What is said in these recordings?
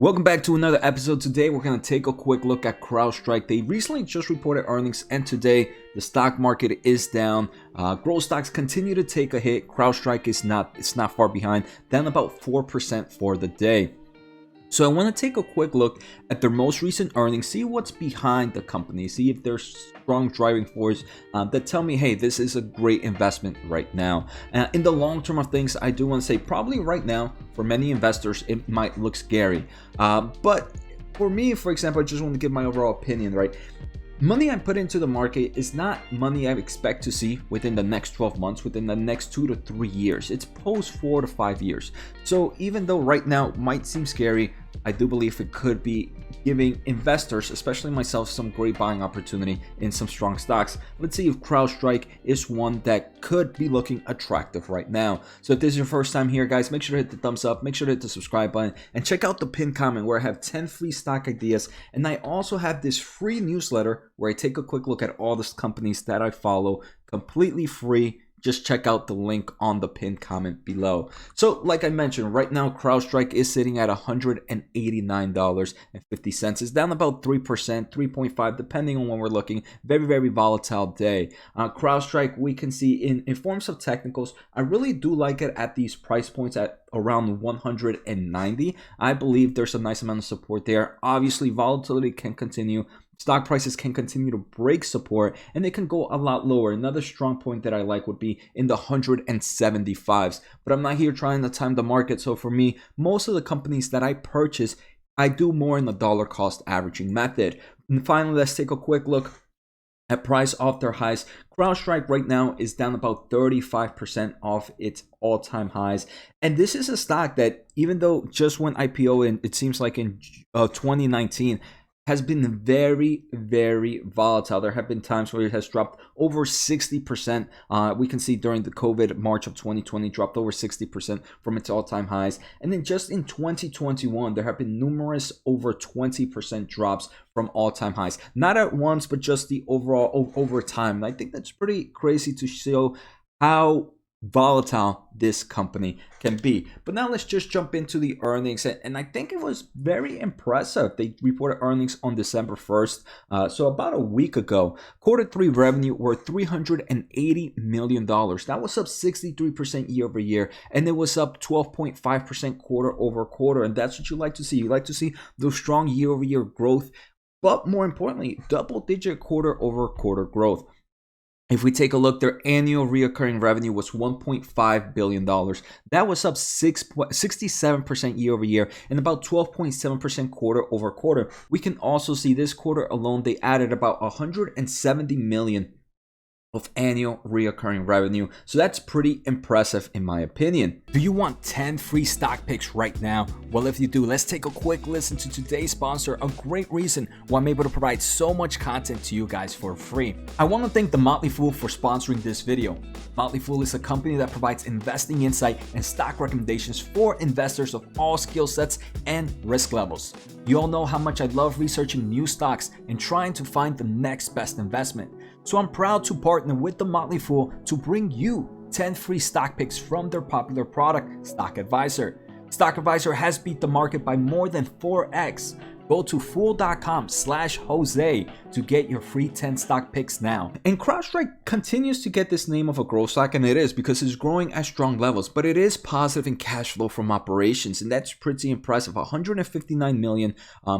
Welcome back to another episode. Today we're going to take a quick look at Crowdstrike. They recently just reported earnings, and today the stock market is down. Growth stocks continue to take a hit. Crowdstrike is not far behind, down about 4% for the day. So I want to take a quick look at their most recent earnings, see what's behind the company, see if there's strong driving force that tell me, hey, this is a great investment right now. In the long term of things, I do want to say probably right now, for many investors, it might look scary. But for me, for example, I just want to give my overall opinion, right? Money I put into the market is not money I expect to see within the next 12 months, within the next 2 to 3 years. It's post 4 to 5 years. So even though right now it might seem scary, I do believe it could be giving investors, especially myself, some great buying opportunity in some strong stocks. Let's see if Crowdstrike is one that could be looking attractive right now. So if this is your first time here, guys, make sure to hit the thumbs up, make sure to hit the subscribe button, and check out the pinned comment where I have 10 free stock ideas. And I also have this free newsletter where I take a quick look at all the companies that I follow, completely free. Just check out the link on the pinned comment below. So like I mentioned, right now Crowdstrike is sitting at $189.50. It's down about 3%, 3.5, depending on when we're looking. Very, very volatile day. Crowdstrike, we can see in forms of technicals, I really do like it at these price points at around 190. I believe there's a nice amount of support there. Obviously, volatility can continue. Stock prices can continue to break support, and they can go a lot lower. Another strong point that I like would be in the 175s. But I'm not here trying to time the market. So for me, most of the companies that I purchase, I do more in the dollar cost averaging method. And finally, let's take a quick look at price off their highs. Crowdstrike right now is down about 35% off its all-time highs. And this is a stock that, even though just went IPO in, it seems like in 2019, has been very, very volatile. There have been times where it has dropped over 60%. We can see during the COVID March of 2020, dropped over 60% from its all-time highs. And then just in 2021, there have been numerous over 20% drops from all-time highs. Not at once, but just the overall over time. And I think that's pretty crazy to show how volatile this company can be. But now let's just jump into the earnings, and I think it was very impressive. They reported earnings on December 1st, so about a week ago. Quarter 3 revenue were $380 million. That was up 63% year over year, and it was up 12.5% quarter over quarter, and that's what you like to see. You like to see those strong year over year growth, but more importantly, double-digit quarter over quarter growth. If we take a look, their annual recurring revenue was $1.5 billion. That was up 67% year over year and about 12.7% quarter over quarter. We can also see this quarter alone, they added about $170 million of annual recurring revenue. So that's pretty impressive in my opinion. Do you want 10 free stock picks right now? Well, if you do, let's take a quick listen to today's sponsor, a great reason why I'm able to provide so much content to you guys for free. I want to thank The Motley Fool for sponsoring this video. Motley Fool is a company that provides investing insight and stock recommendations for investors of all skill sets and risk levels. You all know how much I love researching new stocks and trying to find the next best investment. So I'm proud to partner with The Motley Fool to bring you 10 free stock picks from their popular product, Stock Advisor. Stock Advisor has beat the market by more than 4x. Go to fool.com/Jose to get your free 10 stock picks now. And Crowdstrike continues to get this name of a growth stock, and it is because it's growing at strong levels, but it is positive in cash flow from operations, and that's pretty impressive. 159 million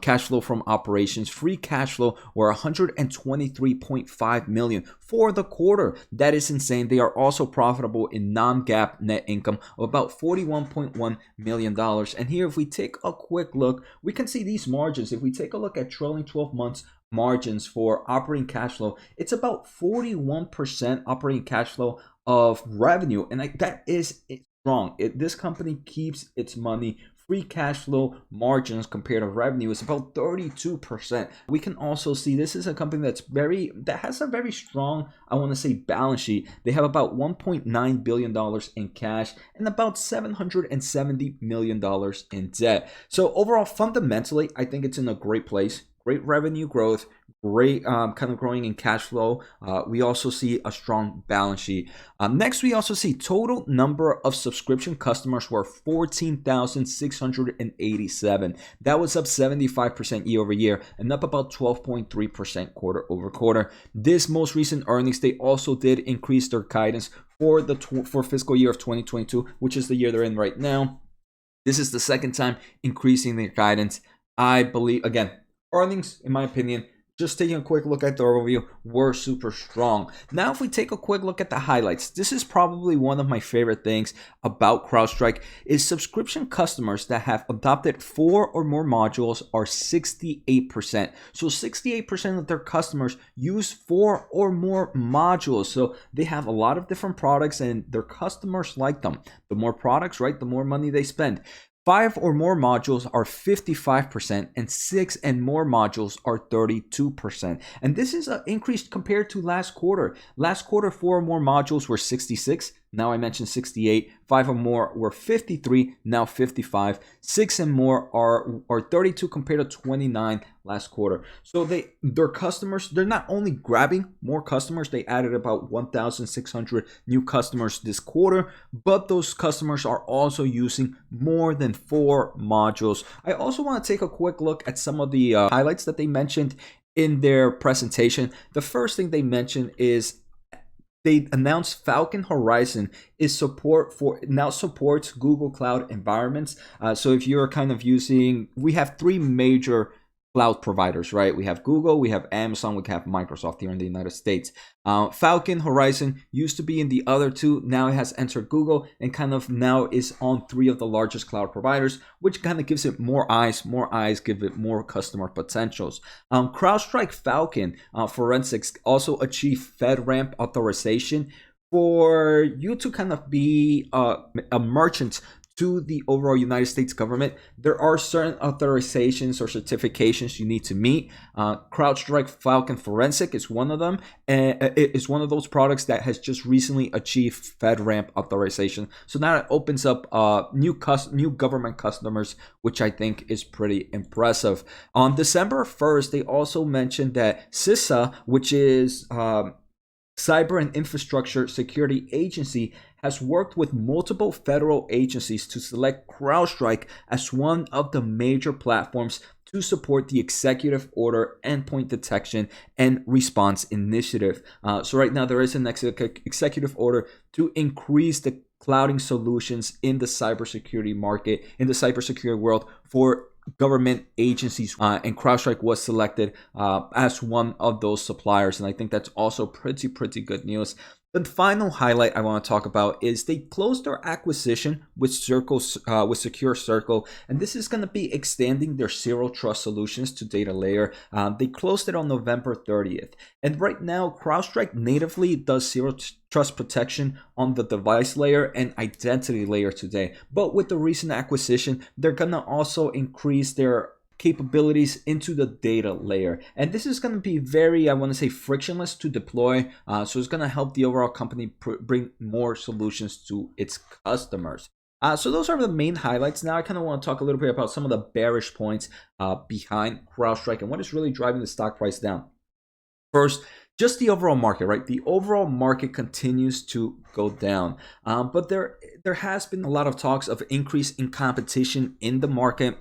cash flow from operations. Free cash flow were 123.5 million for the quarter. That is insane. They are also profitable in non-GAAP net income of about $41.1 million. And here, if we take a quick look, we can see these margins. If we take a look at trailing 12 months margins for operating cash flow, it's about 41% operating cash flow of revenue, and that is strong. This company keeps its money. Free cash flow margins compared to revenue is about 32%. We can also see this is a company that has a very strong, I want to say, balance sheet. They have about $1.9 billion in cash and about $770 million in debt. So overall, fundamentally, I think it's in a great place. great revenue growth, great kind of growing in cash flow. We also see a strong balance sheet. Next, we also see total number of subscription customers were 14,687. That was up 75% year over year and up about 12.3% quarter over quarter. This most recent earnings, they also did increase their guidance for fiscal year of 2022, which is the year they're in right now. This is the second time increasing their guidance. I believe, again, earnings, in my opinion, just taking a quick look at the overview, were super strong. Now, if we take a quick look at the highlights, this is probably one of my favorite things about CrowdStrike is subscription customers that have adopted 4 or more modules are 68%. So 68% of their customers use 4 or more modules. So they have a lot of different products and their customers like them. The more products, right, the more money they spend. 5 or more modules are 55% and 6 and more modules are 32%. And this is an increase compared to last quarter. Last quarter, 4 or more modules were 66. Now I mentioned 68. 5 or more were 53. Now 55. 6 and more are 32 compared to 29 last quarter. So their customers, they're not only grabbing more customers, they added about 1,600 new customers this quarter, but those customers are also using more than 4 modules. I also want to take a quick look at some of the highlights that they mentioned in their presentation. The first thing they mentioned is they announced Falcon Horizon now supports Google Cloud environments. So if you're kind of we have 3 major cloud providers, right? We have Google, we have Amazon, we have Microsoft here in the United States. Falcon Horizon used to be in the other 2. Now it has entered Google and kind of now is on 3 of the largest cloud providers, which kind of gives it more eyes give it more customer potentials. CrowdStrike Falcon Forensics also achieved FedRAMP authorization for you to kind of be a merchant to the overall United States government. There are certain authorizations or certifications you need to meet. CrowdStrike Falcon Forensic is one of them, and it is one of those products that has just recently achieved FedRAMP authorization. So now it opens up new government customers, which I think is pretty impressive. On December 1st, they also mentioned that CISA, which is Cyber and Infrastructure Security Agency, has worked with multiple federal agencies to select CrowdStrike as one of the major platforms to support the executive order endpoint detection and response initiative. So right now there is an executive order to increase the clouding solutions in the cybersecurity market, in the cybersecurity world for government agencies, and CrowdStrike was selected as one of those suppliers, and I think that's also pretty good news. The final highlight I want to talk about is they closed their acquisition with Secure Circle, and this is going to be extending their zero trust solutions to data layer. They closed it on November 30th, and right now CrowdStrike natively does zero trust protection on the device layer and identity layer today. But with the recent acquisition, they're going to also increase their capabilities into the data layer, and this is going to be very, I want to say, frictionless to deploy, so it's going to help the overall company bring more solutions to its customers. So those are the main highlights. Now I kind of want to talk a little bit about some of the bearish points behind CrowdStrike and what is really driving the stock price down. First, just the overall market, right? The overall market continues to go down, but there has been a lot of talks of increase in competition in the market.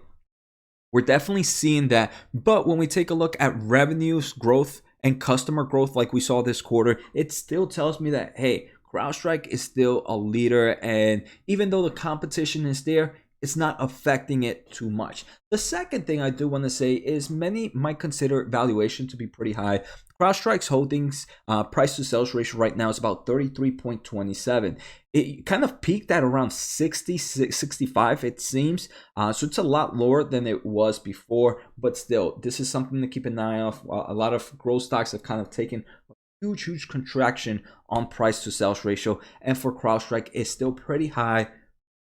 We're definitely seeing that, but when we take a look at revenues growth and customer growth like we saw this quarter, it still tells me that, hey, CrowdStrike is still a leader, and even though the competition is there, it's not affecting it too much. The second thing I do want to say is many might consider valuation to be pretty high. CrowdStrike's holdings price to sales ratio right now is about 33.27. It kind of peaked at around 60, 65, it seems. So it's a lot lower than it was before, but still, this is something to keep an eye on. A lot of growth stocks have kind of taken a huge contraction on price to sales ratio, and for CrowdStrike, it's still pretty high,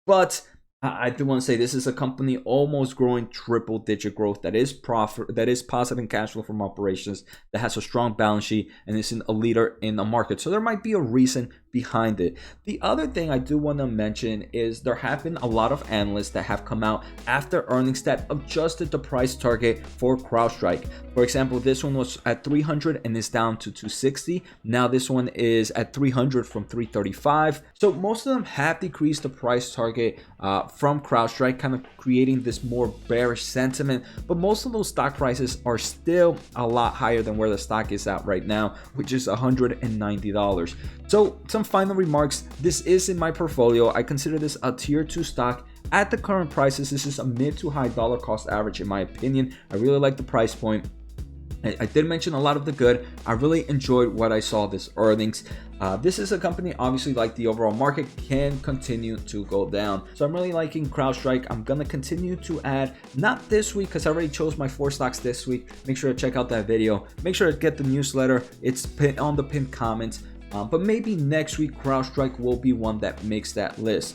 but I do want to say this is a company almost growing triple-digit growth that is positive in cash flow from operations, that has a strong balance sheet, and is a leader in the market. So there might be a reason behind it. The other thing I do want to mention is there have been a lot of analysts that have come out after earnings that adjusted the price target for Crowdstrike. For example, this one was at 300 and is down to 260. Now this one is at 300 from 335. So most of them have decreased the price target from Crowdstrike, kind of creating this more bearish sentiment. But most of those stock prices are still a lot higher than where the stock is at right now, which is $190. So some final remarks. This is in my portfolio. I consider this a tier 2 stock. At the current prices, this is a mid to high dollar cost average in my opinion. I really like the price point. I did mention a lot of the good. I really enjoyed what I saw this earnings. This is a company, obviously, like the overall market, can continue to go down. So I'm really liking Crowdstrike. I'm going to continue to add, not this week because I already chose my 4 stocks this week. Make sure to check out that video. Make sure to get the newsletter. It's on the pinned comments. But maybe next week Crowdstrike will be one that makes that list.